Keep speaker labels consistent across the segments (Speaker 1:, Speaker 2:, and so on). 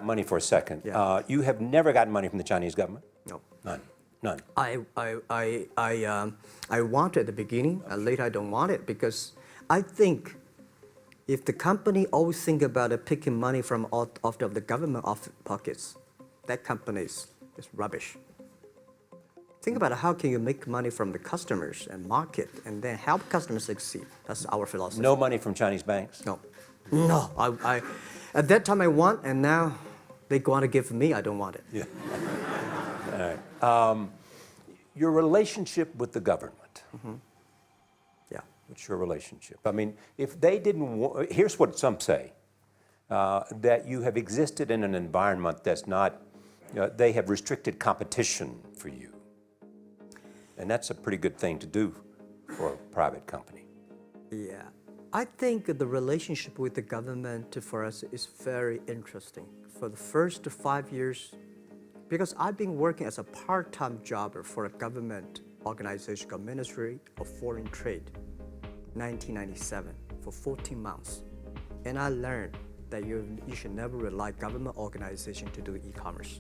Speaker 1: Money for a second.
Speaker 2: Yeah.
Speaker 1: You have never gotten money from the Chinese government?
Speaker 2: No.
Speaker 1: None. None.
Speaker 2: I want it at the beginning, and later I don't want it because I think if the company always think about picking money from out of the government pockets, that company is rubbish. Think about how can you make money from the customers and market and then help customers succeed. That's our philosophy.
Speaker 1: No money from Chinese banks?
Speaker 2: No. No. I at that time I want, and now they want to give me, I don't want it.
Speaker 1: Yeah. All right. Your relationship with the government.
Speaker 2: Mm-hmm. Yeah.
Speaker 1: What's your relationship? I mean, if they didn't, here's what some say, that you have existed in an environment that's not, they have restricted competition for you. And that's a pretty good thing to do for a private company.
Speaker 2: Yeah. I think the relationship with the government for us is very interesting. For the first 5 years, because I've been working as a part-time jobber for a government organization called Ministry of Foreign Trade, 1997, for 14 months. And I learned that you should never rely on government organization to do e-commerce.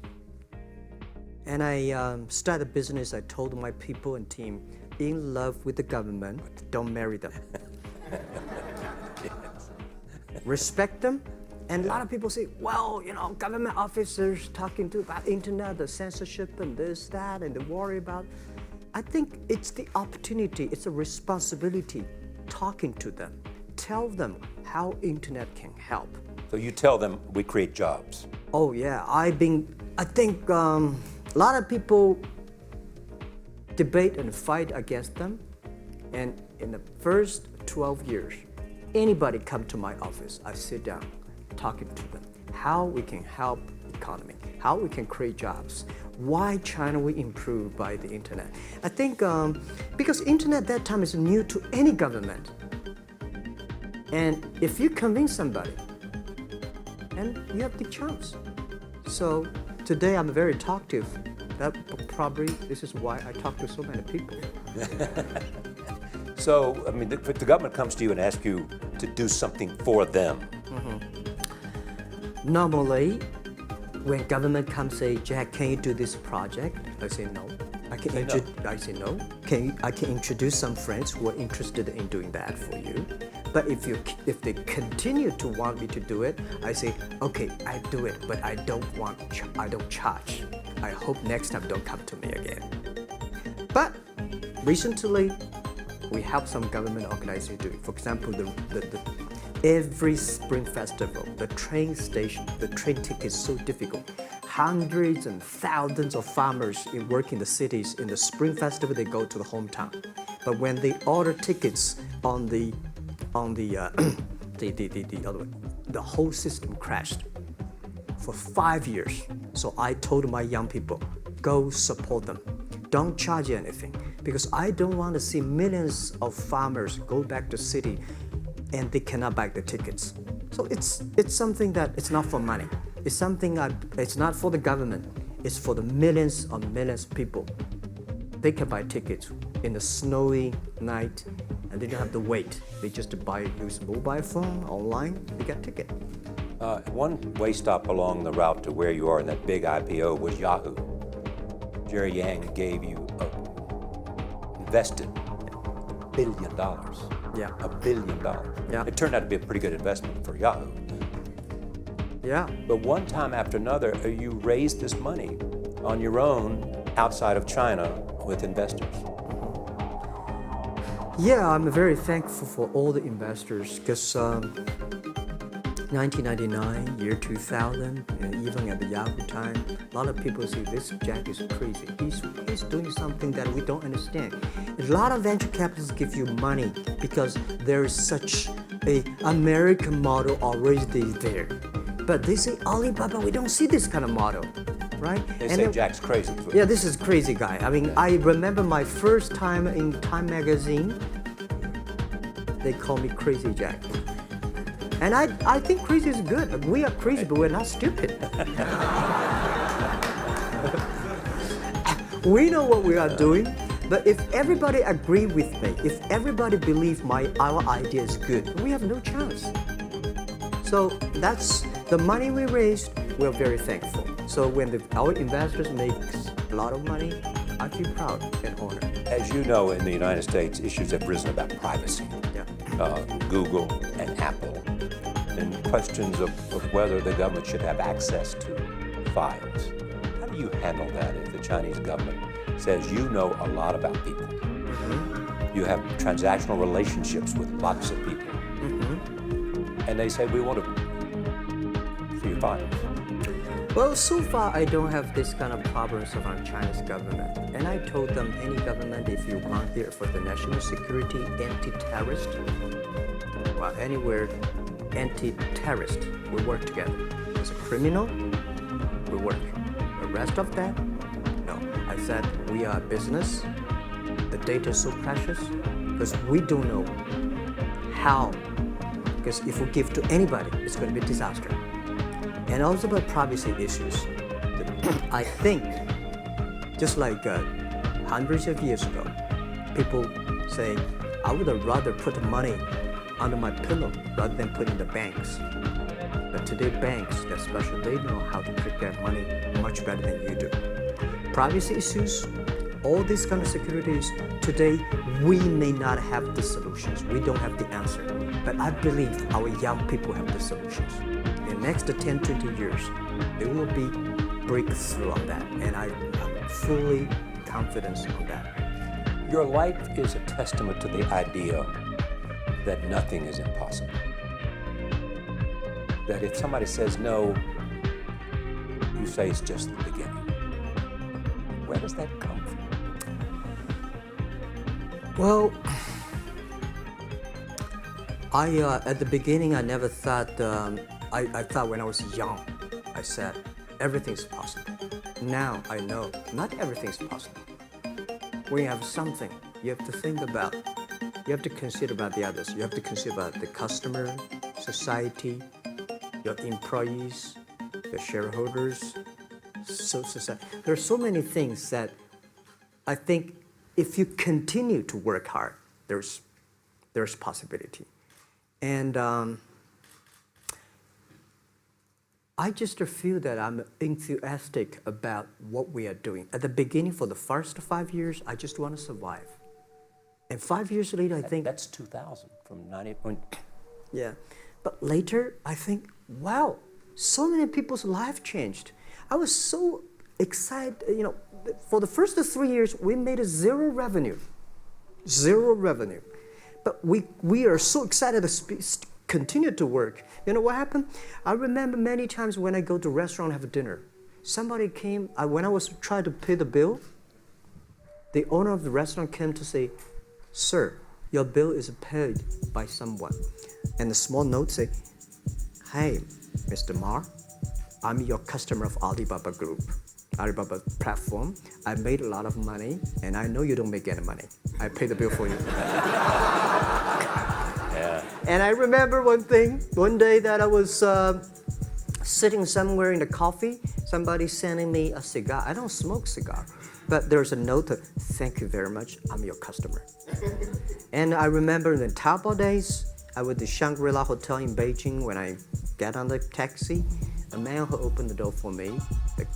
Speaker 2: And I started a business. I told my people and team, in love with the government, don't marry them. Respect them. And a lot of people say, well, government officers talking about internet, the censorship and this, that, and they worry about. I think it's the opportunity, it's a responsibility talking to them. Tell them how internet can help.
Speaker 1: So you tell them we create jobs.
Speaker 2: Oh yeah, I think a lot of people debate and fight against them. And in the first 12 years, anybody come to my office, I sit down, talking to them, how we can help economy, how we can create jobs, why China will improve by the internet. I think because internet at that time is new to any government. And if you convince somebody, and you have the chance. So today I'm very talkative. That probably this is why I talk to so many people.
Speaker 1: So, I mean, if the government comes to you and asks you to do something for them.
Speaker 2: Mm-hmm. Normally, when government comes say, Jack, can you do this project? I say no. I say no. I can introduce some friends who are interested in doing that for you. But if they continue to want me to do it, I say, okay, I do it, but I don't charge. I hope next time don't come to me again. But recently, we help some government organization do it. For example, every Spring Festival, the train station, the train ticket is so difficult. Hundreds and thousands of farmers work in the cities. In the Spring Festival, they go to the hometown. But when they order tickets on the whole system crashed for 5 years. So I told my young people, go support them. Don't charge anything, because I don't want to see millions of farmers go back to city and they cannot buy the tickets. So it's something that it's not for money. It's something it's not for the government. It's for the millions of people. They can buy tickets in the snowy night, and they don't have to wait. They just use mobile phone, online, they get ticket.
Speaker 1: One way stop along the route to where you are in that big IPO was Yahoo. Jerry Yang gave you invested $1 billion.
Speaker 2: Yeah.
Speaker 1: $1 billion.
Speaker 2: Yeah.
Speaker 1: It turned out to be a pretty good investment for Yahoo.
Speaker 2: Yeah.
Speaker 1: But one time after another, you raised this money on your own outside of China with investors.
Speaker 2: Yeah, I'm very thankful for all the investors because 1999, year 2000, and even at the Yahoo time, a lot of people say this Jack is crazy. He's doing something that we don't understand. A lot of venture capitalists give you money because there is such a American model already there. But they say, Alibaba, we don't see this kind of model, right?
Speaker 1: They say Jack's crazy.
Speaker 2: Yeah, this is crazy guy. I mean, I remember my first time in Time magazine, they call me Crazy Jack. And I think crazy is good. We are crazy, but we're not stupid. We know what we are doing, but if everybody agree with me, if everybody believe our idea is good, we have no chance. So that's the money we raised, we're very thankful. So when our investors make a lot of money, I feel proud and honored.
Speaker 1: As you know, in the United States, issues have risen about privacy.
Speaker 2: Yeah.
Speaker 1: Google and Apple, and questions of whether the government should have access to files. How do you handle that if the Chinese government says you know a lot about people? You have transactional relationships with lots of people. And they say, we want to see your files.
Speaker 2: Well, so far I don't have this kind of problems around China's government. And I told them, any government, if you come here for the national security, anti-terrorist, well, anywhere, anti-terrorist, we work together. As a criminal, we work. The rest of that, no. I said, we are a business. The data is so precious because we don't know how. Because if we give to anybody, it's going to be a disaster. And also about privacy issues. I think, just like hundreds of years ago, people say, I would rather put money under my pillow rather than put in the banks. But today banks, especially, they know how to protect money much better than you do. Privacy issues, all these kind of securities, today we may not have the solutions. We don't have the answer. But I believe our young people have the solutions. In the next 10, 20 years, there will be breakthrough on that. And I'm fully confident on that.
Speaker 1: Your life is a testament to the idea that nothing is impossible. That if somebody says no, you say it's just the beginning. Where does that come from?
Speaker 2: Well, at the beginning, I never thought, I thought when I was young, I said, everything's possible. Now I know not everything's possible. When you have something, you have to think about, you have to consider about the others. You have to consider about the customer, society, your employees, your shareholders, society. There are so many things that I think if you continue to work hard, there's possibility. And I just feel that I'm enthusiastic about what we are doing. At the beginning, for the first 5 years, I just want to survive. And 5 years later, I think...
Speaker 1: That's 2000, from 90...
Speaker 2: Yeah. But later, I think, wow, so many people's lives changed. I was so excited, you know, for the first 3 years, we made zero revenue. Zero revenue. But we are so excited to continue to work. You know what happened? I remember many times when I go to a restaurant and have dinner, somebody came, when I was trying to pay the bill, the owner of the restaurant came to say, sir, your bill is paid by someone. And the small note say, hey, Mr. Ma, I'm your customer of Alibaba Group, Alibaba platform. I made a lot of money, and I know you don't make any money. I pay the bill for you.
Speaker 1: Yeah.
Speaker 2: And I remember one day that I was sitting somewhere in the coffee, somebody sending me a cigar. I don't smoke cigar, but there's a note, thank you very much, I'm your customer. And I remember in the Taobao days, I was at the Shangri-La Hotel in Beijing. When I got on the taxi, the man who opened the door for me,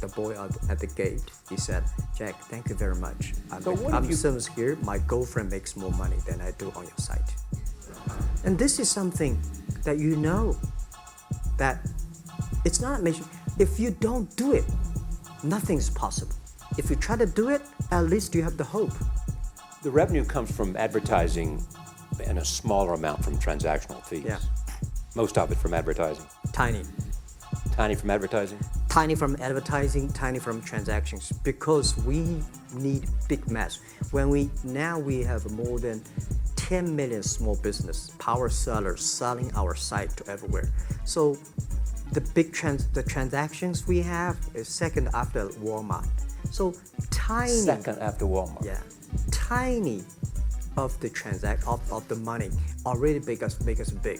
Speaker 2: the boy at the gate, he said, Jack, thank you very much. I'm so here, my girlfriend makes more money than I do on your site. And this is something that you know, that it's not amazing. If you don't do it, nothing's possible. If you try to do it, at least you have the hope.
Speaker 1: The revenue comes from advertising and a smaller amount from transactional fees.
Speaker 2: Yeah.
Speaker 1: Most of it from advertising.
Speaker 2: Tiny.
Speaker 1: Tiny from advertising?
Speaker 2: Tiny from advertising, tiny from transactions, because we need big mass. Now we have more than 10 million small business power sellers selling our site to everywhere. So the transactions we have is second after Walmart. So tiny.
Speaker 1: Second after Walmart.
Speaker 2: Yeah, tiny of the of the money already make us big.